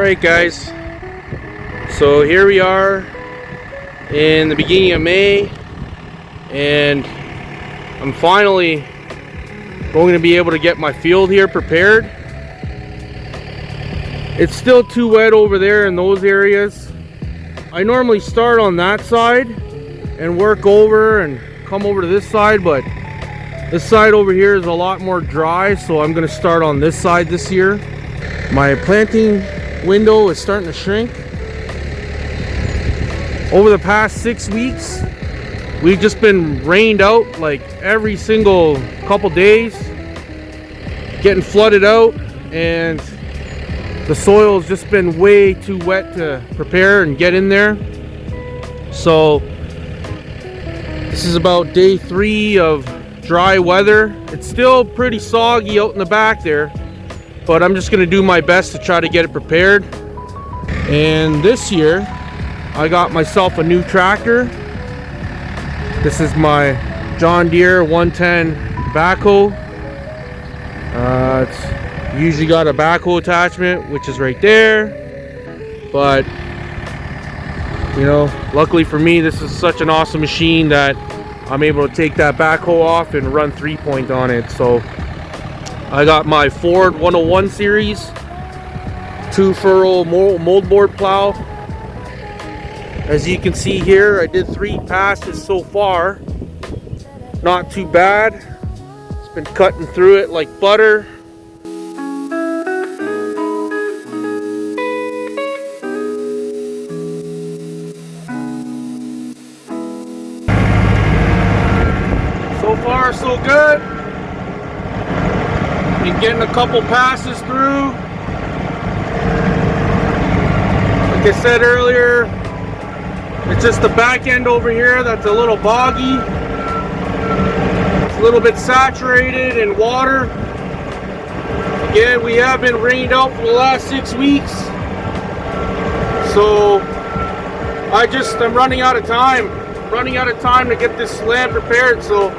Alright guys, so here we are in the beginning of May, and I'm finally going to be able to get my field here prepared. It's still too wet over there in those areas. I normally start on that side and work over and come over to this side, but this side over here is a lot more dry, so I'm going to start on this side this year. My planting window is starting to shrink. Over the past 6 weeks, we've just been rained out like every single couple days, getting flooded out, and the soil's just been way too wet to prepare and get in there. So this is about day 3 of dry weather. It's still pretty soggy out in the back there, but I'm just gonna do my best to try to get it prepared. And this year I got myself a new tractor. This is my John Deere 110 backhoe. It's usually got a backhoe attachment, which is right there, but you know, luckily for me, this is such an awesome machine that I'm able to take that backhoe off and run 3-point on it. So I got my Ford 101 series 2-furrow moldboard plow. As you can see here, I did 3 passes so far. Not too bad. It's been cutting through it like butter. So far so good. Been getting a couple passes through. Like I said earlier, it's just the back end over here that's a little boggy. It's a little bit saturated in water. Again, we have been rained out for the last 6 weeks. So I'm running out of time. Running out of time to get this land prepared. So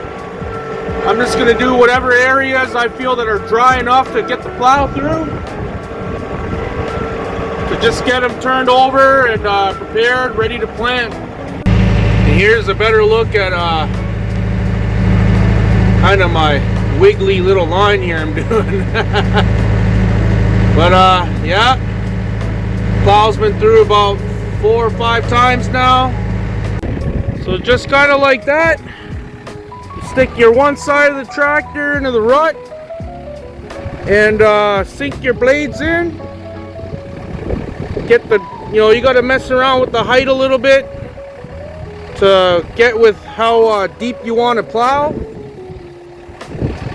I'm just going to do whatever areas I feel that are dry enough to get the plow through, to just get them turned over and prepared, ready to plant. And here's a better look at kind of my wiggly little line here I'm doing. But yeah, plow's been through about 4 or 5 times now. So just kind of like that. Stick your one side of the tractor into the rut and sink your blades in. Get the, you got to mess around with the height a little bit to get with how deep you want to plow.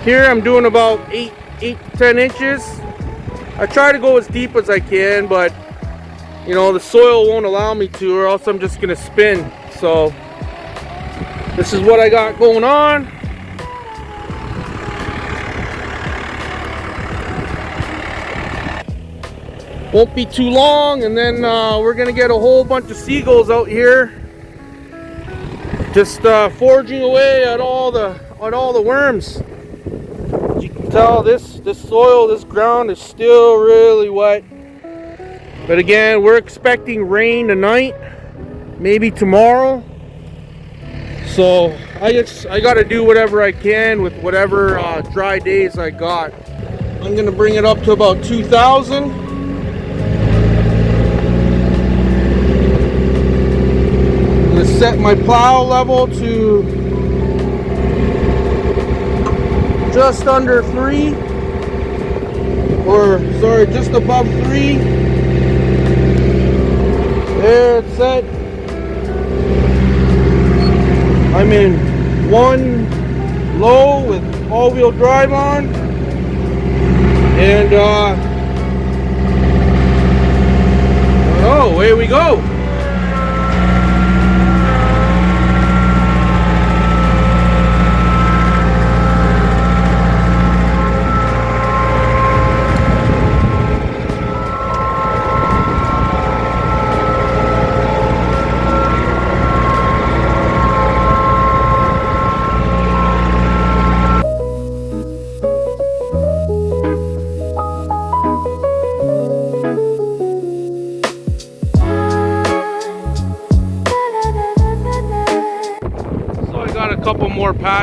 Here I'm doing about 8 to 10 inches. I try to go as deep as I can, but the soil won't allow me to, or else I'm just gonna spin. So this is what I got going on. Won't be too long, and then we're gonna get a whole bunch of seagulls out here, just foraging away at all the worms. As you can tell, this soil, this ground is still really wet. But again, we're expecting rain tonight, maybe tomorrow. So I got to do whatever I can with whatever dry days I got. I'm going to bring it up to about 2,000. I'm going to set my plow level to just under 3, or sorry, just above 3. There, it's set. I'm in 1 low with all-wheel drive on, and oh, away we go.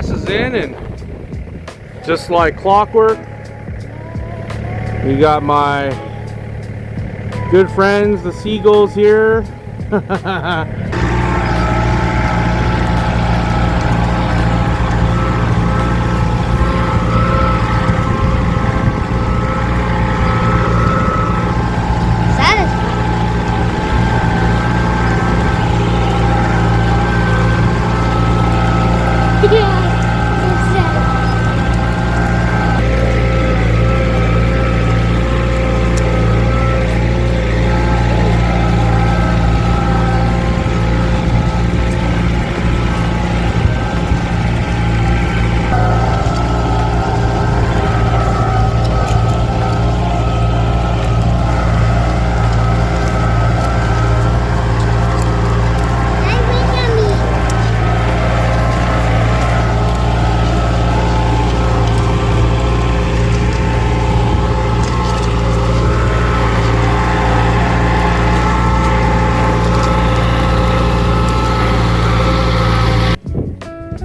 passes in, and just like clockwork, we got my good friends, the seagulls here.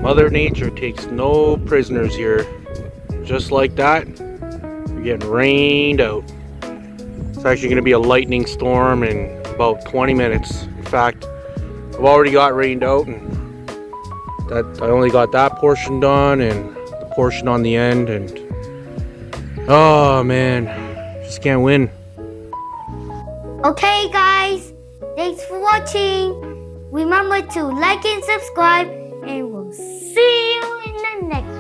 Mother Nature takes no prisoners here. Just like that, you're getting rained out. It's actually going to be a lightning storm in about 20 minutes. In fact, I've already got rained out, and that I only got that portion done and the portion on the end, and oh man, just can't win. Okay guys, thanks for watching. Remember to like and subscribe, and we'll see you in the next